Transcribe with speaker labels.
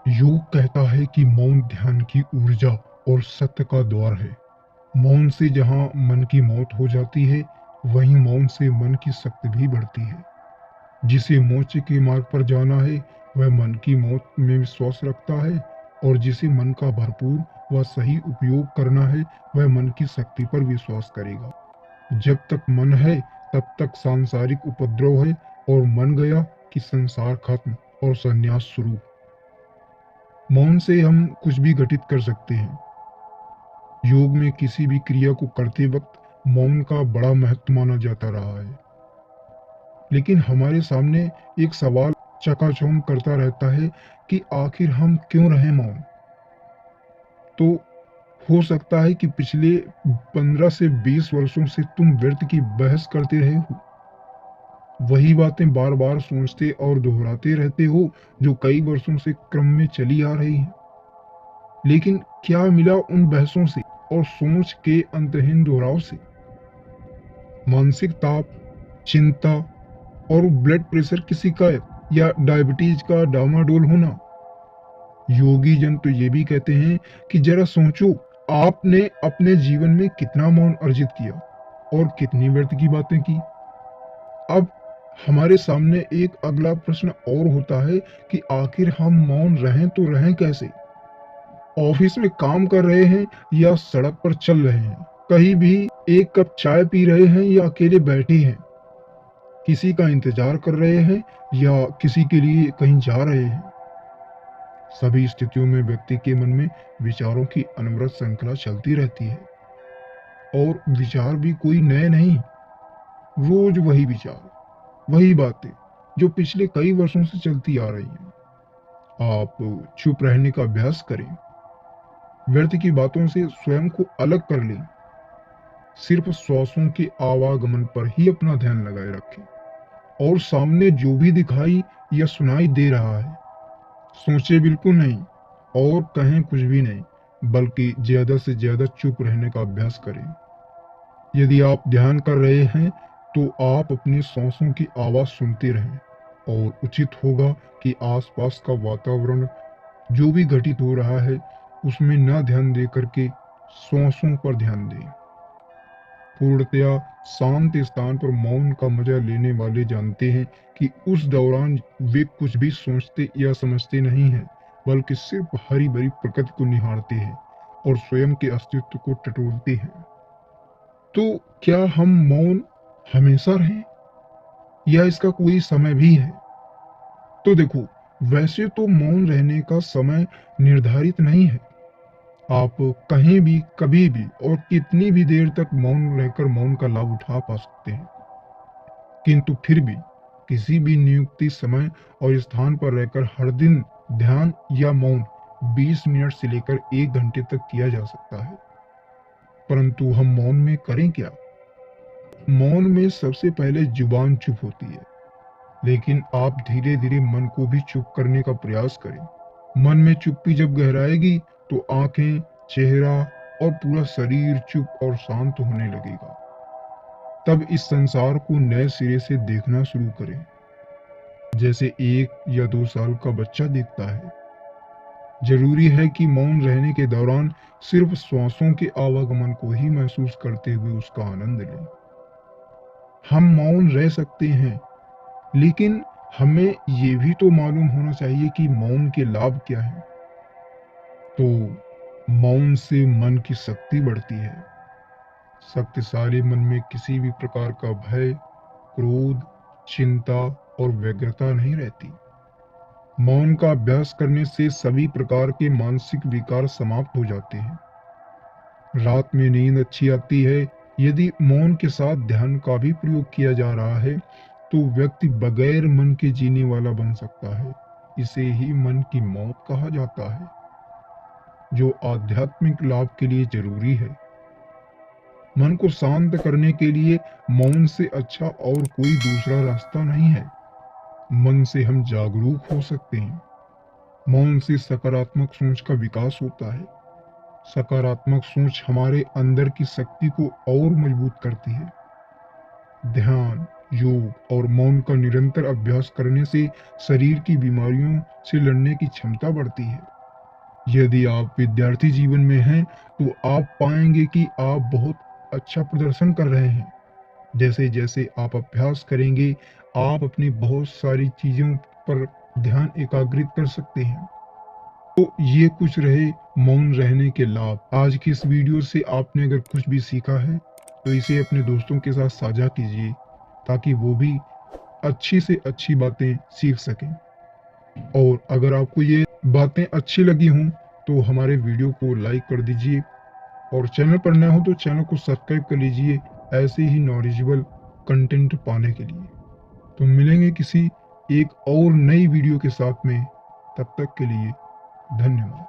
Speaker 1: योग कहता है कि मौन ध्यान की ऊर्जा और सत्य का द्वार है। मौन से जहाँ मन की मौत हो जाती है, वहीं मौन से मन की शक्ति भी बढ़ती है। जिसे मोक्ष के मार्ग पर जाना है, वह मन की मौत में विश्वास रखता है, और जिसे मन का भरपूर व सही उपयोग करना है, वह मन की शक्ति पर विश्वास करेगा। जब तक मन है, तब तक सांसारिक उपद्रव है, और मन गया कि संसार खत्म और संन्यास शुरू। मौन से हम कुछ भी घटित कर सकते हैं। योग में किसी भी क्रिया को करते वक्त मौन का बड़ा महत्व माना जाता रहा है। लेकिन हमारे सामने एक सवाल चकाचौंध करता रहता है कि आखिर हम क्यों रहें मौन। तो हो सकता है कि पिछले 15 से 20 वर्षों से तुम व्यर्थ की बहस करते रहे हो, वही बातें बार बार सोचते और दोहराते रहते हो जो कई वर्षों से क्रम में चली आ रही हैं। लेकिन क्या मिला उन बहसों से और सोच के अंतहीन दोहराव से? मानसिक ताप, चिंता और ब्लड प्रेशर की शिकायत या डायबिटीज का डामाडोल होना। योगी जन तो ये भी कहते हैं कि जरा सोचो, आपने अपने जीवन में कितना मौन अर्जित किया और कितनी व्यर्थ की बातें की। अब हमारे सामने एक अगला प्रश्न और होता है कि आखिर हम मौन रहें तो रहें कैसे? ऑफिस में काम कर रहे हैं या सड़क पर चल रहे हैं, कहीं भी एक कप चाय पी रहे हैं या अकेले बैठे हैं, किसी का इंतजार कर रहे हैं या किसी के लिए कहीं जा रहे हैं, सभी स्थितियों में व्यक्ति के मन में विचारों की अनवरत श्रृंखला चलती रहती है। और विचार भी कोई नए नहीं, रोज वही विचार, वही बातें जो पिछले कई वर्षों से चलती आ रही हैं। आप चुप रहने का अभ्यास करें, व्यर्थ की बातों से स्वयं को अलग कर लें, सिर्फ श्वासों के आवागमन पर ही अपना ध्यान लगाए रखें, और सामने जो भी दिखाई या सुनाई दे रहा है, सोचे बिल्कुल नहीं और कहें कुछ भी नहीं, बल्कि ज्यादा से ज्यादा चुप रहने का अभ्यास करें। यदि आप ध्यान कर रहे हैं, तो आप अपनी सांसों की आवाज सुनते रहें, और उचित होगा कि आसपास का वातावरण जो भी घटित हो रहा है, उसमें न ध्यान दे करके सांसों पर ध्यान दें। पूर्णतया शांत स्थान पर मौन का मजा लेने वाले जानते हैं कि उस दौरान वे कुछ भी सोचते या समझते नहीं हैं, बल्कि सिर्फ हरी भरी प्रकृति को निहारते हैं और स्वयं के अस्तित्व को टटोलते हैं। तो क्या हम मौन हमेशा रहें, या इसका कोई समय भी है? तो देखो, वैसे तो मौन रहने का समय निर्धारित नहीं है। आप कहीं भी, कभी भी और कितनी भी देर तक मौन रहकर मौन का लाभ उठा पा सकते हैं। किंतु फिर भी किसी भी नियुक्ति समय और स्थान पर रहकर हर दिन ध्यान या मौन 20 मिनट से लेकर 1 घंटे तक किया जा सकता है। परंतु हम मौन में करें क्या? मौन में सबसे पहले जुबान चुप होती है, लेकिन आप धीरे धीरे मन को भी चुप करने का प्रयास करें। मन में चुप्पी जब गहराएगी, तो आंखें, चेहरा और पूरा शरीर चुप और शांत होने लगेगा। तब इस संसार को नए सिरे से देखना शुरू करें, जैसे 1 या 2 साल का बच्चा देखता है। जरूरी है कि मौन रहने के दौरान सिर्फ श्वासों के आवागमन को ही महसूस करते हुए उसका आनंद लें। हम मौन रह सकते हैं, लेकिन हमें ये भी तो मालूम होना चाहिए कि मौन के लाभ क्या हैं। तो मौन से मन की शक्ति बढ़ती है। शक्तिशाली मन में किसी भी प्रकार का भय, क्रोध, चिंता और व्यग्रता नहीं रहती। मौन का अभ्यास करने से सभी प्रकार के मानसिक विकार समाप्त हो जाते हैं। रात में नींद अच्छी आती है। यदि मौन के साथ ध्यान का भी प्रयोग किया जा रहा है, तो व्यक्ति बगैर मन के जीने वाला बन सकता है। इसे ही मन की मौत कहा जाता है, जो आध्यात्मिक लाभ के लिए जरूरी है। मन को शांत करने के लिए मौन से अच्छा और कोई दूसरा रास्ता नहीं है। मन से हम जागरूक हो सकते हैं। मौन से सकारात्मक सोच का विकास होता है। सकारात्मक सोच हमारे अंदर की शक्ति को और मजबूत करती है। ध्यान, योग और मौन का निरंतर अभ्यास करने से शरीर की बीमारियों से लड़ने की क्षमता बढ़ती है। यदि आप विद्यार्थी जीवन में हैं तो आप पाएंगे कि आप बहुत अच्छा प्रदर्शन कर रहे हैं। जैसे जैसे आप अभ्यास करेंगे, आप अपनी बहुत सारी चीज़ों पर ध्यान एकाग्रित कर सकते हैं। तो ये कुछ रहे मौन रहने के लाभ। आज की इस वीडियो से आपने अगर कुछ भी सीखा है तो इसे अपने दोस्तों के साथ साझा कीजिए, ताकि वो भी अच्छी से अच्छी बातें सीख सकें। और अगर आपको ये बातें अच्छी लगी हों तो हमारे वीडियो को लाइक कर दीजिए, और चैनल पर नए हो तो चैनल को सब्सक्राइब कर लीजिए ऐसे ही नॉलेजेबल कंटेंट पाने के लिए। तो मिलेंगे किसी एक और नई वीडियो के साथ में, तब तक के लिए धन्यवाद।